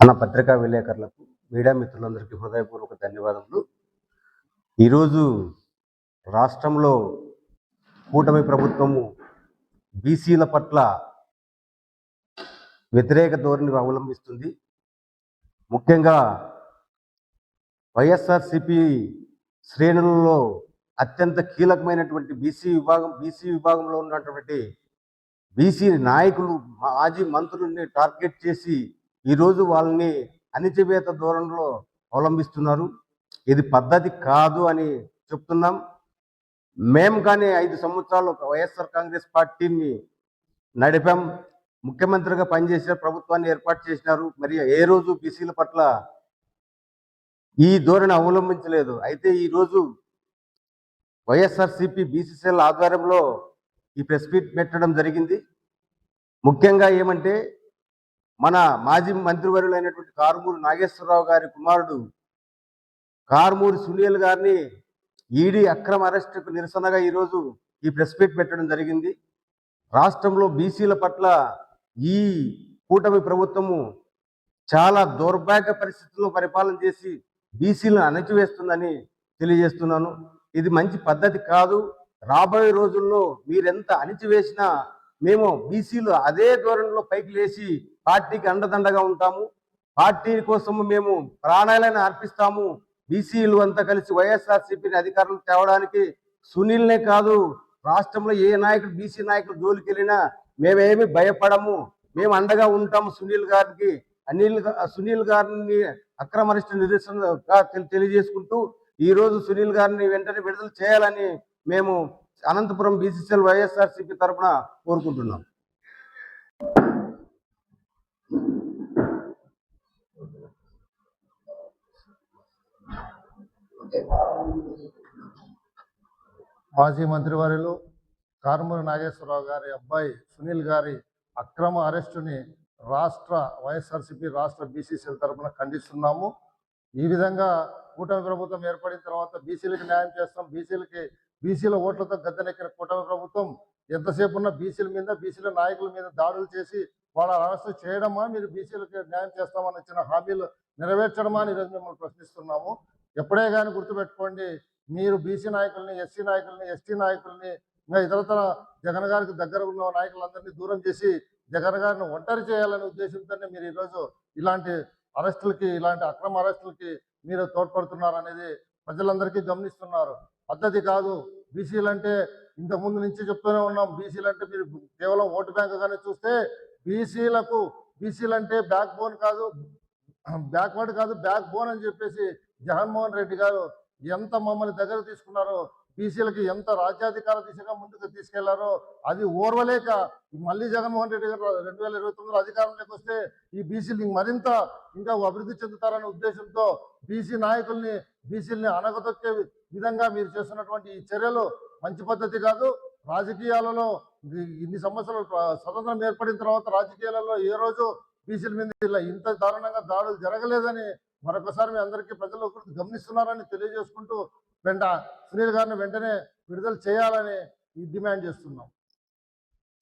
మన పత్రికా విలేకరులకు మీడియా మిత్రులందరికీ హృదయపూర్వక ధన్యవాదములు. ఈరోజు రాష్ట్రంలో కూటమి ప్రభుత్వము బీసీల పట్ల వ్యతిరేక ధోరణి అవలంబిస్తుంది. ముఖ్యంగా వైఎస్ఆర్సిపి శ్రేణులలో అత్యంత కీలకమైనటువంటి బీసీ విభాగంలో ఉన్నటువంటి బీసీ నాయకులు, మాజీ మంత్రుల్ని టార్గెట్ చేసి ఈరోజు వాళ్ళని అణిచివేత ధోరణిలో అవలంబిస్తున్నారు. ఇది పద్ధతి కాదు అని చెప్తున్నాం. మేము కానీ 5 సంవత్సరాలు వైఎస్ఆర్ కాంగ్రెస్ పార్టీని నడిపాం, ముఖ్యమంత్రిగా పనిచేసిన ప్రభుత్వాన్ని ఏర్పాటు చేసినారు. మరి ఏ రోజు బీసీల పట్ల ఈ ధోరణి అవలంబించలేదు. అయితే ఈరోజు వైఎస్ఆర్సిపి బీసీసీఎల్ ఆధ్వర్యంలో ఈ ప్రెస్ మీట్ పెట్టడం జరిగింది. ముఖ్యంగా ఏమంటే, మన మాజీ మంత్రివర్యులైనటువంటి కారుమూరి నాగేశ్వరరావు గారి కుమారుడు కారుమూరి సునీల్ గారిని ఈడీ అక్రమ అరెస్టుకు నిరసనగా ఈరోజు ఈ ప్రెస్ మీట్ పెట్టడం జరిగింది. రాష్ట్రంలో బీసీల పట్ల ఈ కూటమి ప్రభుత్వము చాలా దౌర్భాగ్య పరిస్థితుల్లో పరిపాలన చేసి బీసీలను అణచివేస్తుందని తెలియజేస్తున్నాను. ఇది మంచి పద్ధతి కాదు. రాబోయే రోజుల్లో మీరెంత అణిచివేసినా మేము బీసీలు అదే ధోరణిలో పైకి లేచి పార్టీకి అండదండగా ఉంటాము. పార్టీ కోసము మేము ప్రాణాలను అర్పిస్తాము. బీసీలు అంతా కలిసి వైఎస్ఆర్సీపీని అధికారులు తేవడానికి సునీల్నే కాదు, రాష్ట్రంలో ఏ నాయకుడు బీసీ నాయకులు జోలికి వెళ్ళినా మేమేమి భయపడము, మేము అండగా ఉంటాము. సునీల్ గారిని అక్రమ అరెస్టు నిరసనగా తెలియజేసుకుంటూ ఈరోజు సునీల్ గారిని వెంటనే విడుదల చేయాలని మేము అనంతపురం బీసీసీఎల్ వైఎస్ఆర్సీపీ తరఫున కోరుకుంటున్నాం. మాజీ మంత్రివర్యులు కారుమూరి నాగేశ్వరరావు గారి అబ్బాయి సునీల్ గారి అక్రమ అరెస్టుని వైఎస్ఆర్సీపీ రాష్ట్ర బీసీసీఎల్ తరఫున ఖండిస్తున్నాము. ఈ విధంగా కూటమి ప్రభుత్వం ఏర్పడిన తర్వాత బీసీలకు న్యాయం చేస్తాం, బీసీల ఓట్లతో గద్దెనెక్కిన కూటమి ప్రభుత్వం ఎంతసేపు ఉన్న బీసీల నాయకుల మీద దాడులు చేసి వాళ్ళ అరెస్టు చేయడమా, మీరు బీసీలకు న్యాయం చేస్తామని ఇచ్చిన హామీలు నెరవేర్చడమా అని ఈరోజు మిమ్మల్ని ప్రశ్నిస్తున్నాము. ఎప్పుడే కానీ గుర్తుపెట్టుకోండి, మీరు బీసీ నాయకుల్ని, ఎస్సీ నాయకుల్ని, ఎస్టీ నాయకుల్ని, ఇంకా ఇతరతర జగన్ గారికి దగ్గర ఉన్న నాయకులందరినీ దూరం చేసి జగన్ గారిని ఒంటరి చేయాలనే ఉద్దేశంతోనే మీరు ఈరోజు ఇలాంటి అరెస్టులకి, ఇలాంటి అక్రమ అరెస్టులకి మీరు తోడ్పడుతున్నారు అనేది ప్రజలందరికీ గమనిస్తున్నారు. పద్ధతి కాదు. బీసీలు అంటే ఇంతకుముందు నుంచి చెప్తూనే ఉన్నాం, బీసీలు అంటే మీరు కేవలం ఓటు బ్యాంకుగానే చూస్తే బీసీలు అంటే బ్యాక్వర్డ్ కాదు బ్యాక్ బోన్ అని చెప్పేసి జగన్మోహన్ రెడ్డి గారు ఎంత మమ్మల్ని దగ్గర తీసుకున్నారో, బీసీలకి ఎంత రాజ్యాధికార దిశగా ముందుకు తీసుకెళ్లారో అది ఓర్వలేక మళ్ళీ జగన్మోహన్ రెడ్డి గారు 2029 అధికారంలోకి వస్తే ఈ బీసీలు మరింత ఇంకా అభివృద్ధి చెందుతారనే ఉద్దేశంతో బీసీలని అణగదొక్కే విధంగా మీరు చేస్తున్నటువంటి ఈ చర్యలు మంచి పద్ధతి కాదు. రాజకీయాలలో ఇన్ని సంవత్సరాలు స్వతంత్రం ఏర్పడిన తర్వాత రాజకీయాలలో ఏ రోజు బీసీల మీద ఇంత దారుణంగా దాడులు జరగలేదని మరొకసారి మీ అందరికీ ప్రజలు గమనిస్తున్నారని తెలియజేసుకుంటూ సునీల్ గారిని వెంటనే విడుదల చేయాలని డిమాండ్ చేస్తున్నాం.